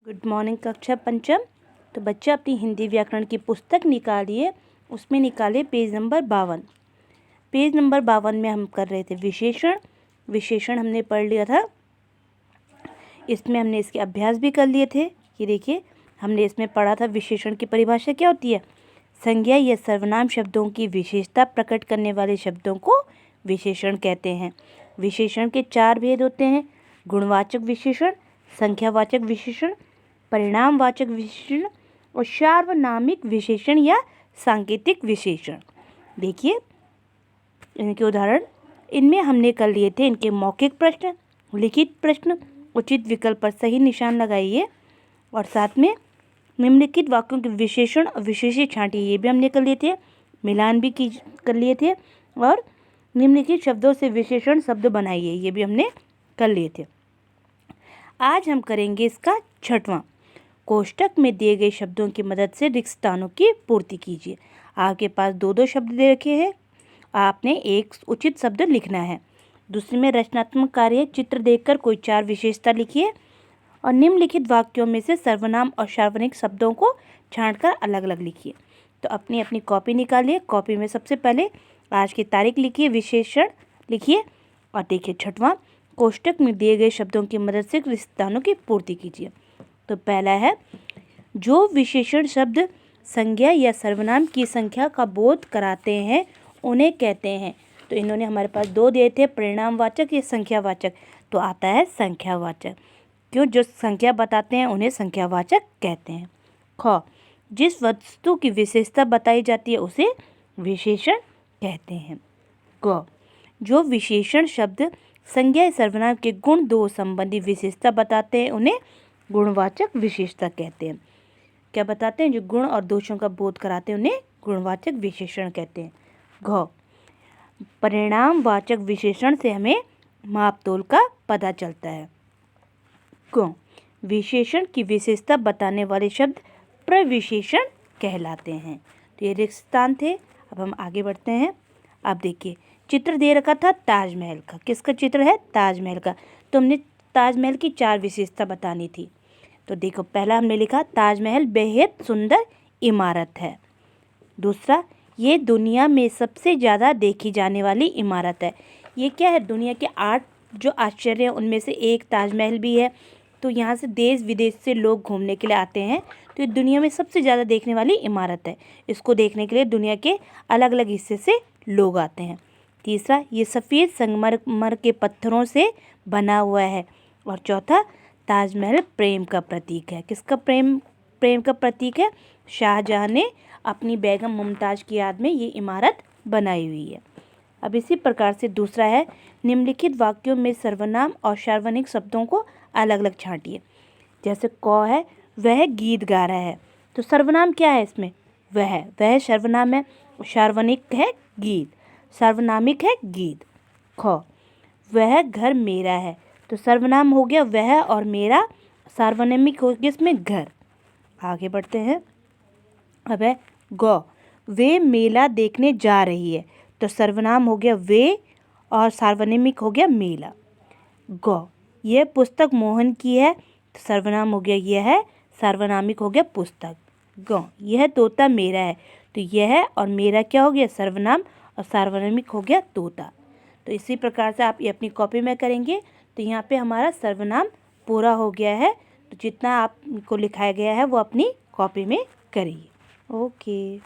Good morning कक्षा पंचम। तो बच्चा अपनी हिंदी व्याकरण की पुस्तक निकालिए, उसमें निकाले पेज नंबर 52। पेज नंबर 52 में हम कर रहे थे विशेषण। विशेषण हमने पढ़ लिया था, इसमें हमने इसके अभ्यास भी कर लिए थे। ये देखिए, हमने इसमें पढ़ा था विशेषण की परिभाषा क्या होती है। संज्ञा या सर्वनाम शब्दों की विशेषता प्रकट करने वाले शब्दों को विशेषण कहते हैं। विशेषण के 4 भेद होते हैं: गुणवाचक विशेषण, संख्यावाचक विशेषण, परिणामवाचक विशेषण और सार्वनामिक विशेषण या सांकेतिक विशेषण। देखिए इनके उदाहरण इनमें हमने कर लिए थे इनके मौखिक प्रश्न, लिखित प्रश्न। उचित विकल्प पर सही निशान लगाइए और साथ में निम्नलिखित वाक्यों के विशेषण और विशेषण छांटिए, ये भी हमने कर लिए थे। मिलान भी कर लिए थे और निम्नलिखित शब्दों से विशेषण शब्द बनाइए, ये भी हमने कर लिए थे। आज हम करेंगे इसका 6वां। कोष्टक में दिए गए शब्दों की मदद से रिक्त स्थानों की पूर्ति कीजिए। आपके पास 2 शब्द दे रखे हैं, आपने एक उचित शब्द लिखना है। दूसरे में रचनात्मक कार्य, चित्र देखकर कोई 4 विशेषता लिखिए और निम्नलिखित वाक्यों में से सर्वनाम और सार्वनामिक शब्दों को छांटकर अलग अलग लिखिए। तो अपनी अपनी कॉपी निकालिए। कॉपी में सबसे पहले आज की तारीख लिखिए, विशेषण लिखिए और देखिए 6वां, कोष्टक में दिए गए शब्दों की मदद से रिक्त स्थानों की पूर्ति कीजिए। तो पहला है, जो विशेषण शब्द संज्ञा या सर्वनाम की संख्या का बोध कराते हैं उन्हें कहते हैं। तो इन्होंने हमारे पास 2 दिए थे, परिणामवाचक या संख्यावाचक। तो आता है संख्यावाचक, क्यों जो संख्या बताते हैं उन्हें संख्यावाचक कहते हैं। ख, जिस वस्तु की विशेषता बताई जाती है उसे विशेषण कहते हैं। ग, जो विशेषण शब्द संज्ञा या सर्वनाम के गुण दोष संबंधी विशेषता बताते हैं उन्हें गुणवाचक विशेषता कहते हैं। क्या बताते हैं? जो गुण और दोषों का बोध कराते हैं उन्हें गुणवाचक विशेषण कहते हैं। घ, परिणामवाचक विशेषण से हमें मापतोल का पता चलता है। क, विशेषण की विशेषता बताने वाले शब्द प्रविशेषण कहलाते हैं। तो ये रिक्त स्थान थे। अब हम आगे बढ़ते हैं। अब देखिए, चित्र दे रखा था ताजमहल का। किसका चित्र है? ताजमहल का। तो हमने ताजमहल की 4 विशेषता बतानी थी। तो देखो, पहला हमने लिखा ताजमहल बेहद सुंदर इमारत है। दूसरा, ये दुनिया में सबसे ज़्यादा देखी जाने वाली इमारत है। ये क्या है? दुनिया के 8 जो आश्चर्य हैं उनमें से एक ताजमहल भी है। तो यहाँ से देश विदेश से लोग घूमने के लिए आते हैं। तो ये दुनिया में सबसे ज़्यादा देखने वाली इमारत है। इसको देखने के लिए दुनिया के अलग अलग हिस्से से लोग आते हैं। तीसरा, ये सफ़ेद संगमरमर के पत्थरों से बना हुआ है। और चौथा, ताजमहल प्रेम का प्रतीक है। किसका प्रेम का प्रतीक है? शाहजहां ने अपनी बेगम मुमताज़ की याद में ये इमारत बनाई हुई है। अब इसी प्रकार से दूसरा है, निम्नलिखित वाक्यों में सर्वनाम और सार्वनामिक शब्दों को अलग अलग छांटिए। जैसे क है, वह गीत गा रहा है। तो सर्वनाम क्या है इसमें? वह सर्वनाम है। सार्वनामिक है गीत, सार्वनामिक है गीत। ख, वह घर मेरा है। तो सर्वनाम हो गया वह और मेरा, सार्वनामिक हो गया इसमें घर। आगे बढ़ते हैं। अब है ग, वे मेला देखने जा रही है। तो सर्वनाम हो गया वे और सार्वनामिक हो गया मेला। ग, यह पुस्तक मोहन की है। तो सर्वनाम हो गया यह है, सार्वनामिक हो गया पुस्तक। ग, यह तोता मेरा है। तो यह और मेरा क्या हो गया? सर्वनाम और सार्वनामिक हो गया तोता। तो इसी प्रकार से आप ये अपनी कॉपी में करेंगे। तो यहाँ पे हमारा सर्वनाम पूरा हो गया है। तो जितना आपको लिखाया गया है वो अपनी कॉपी में करिए। ओके।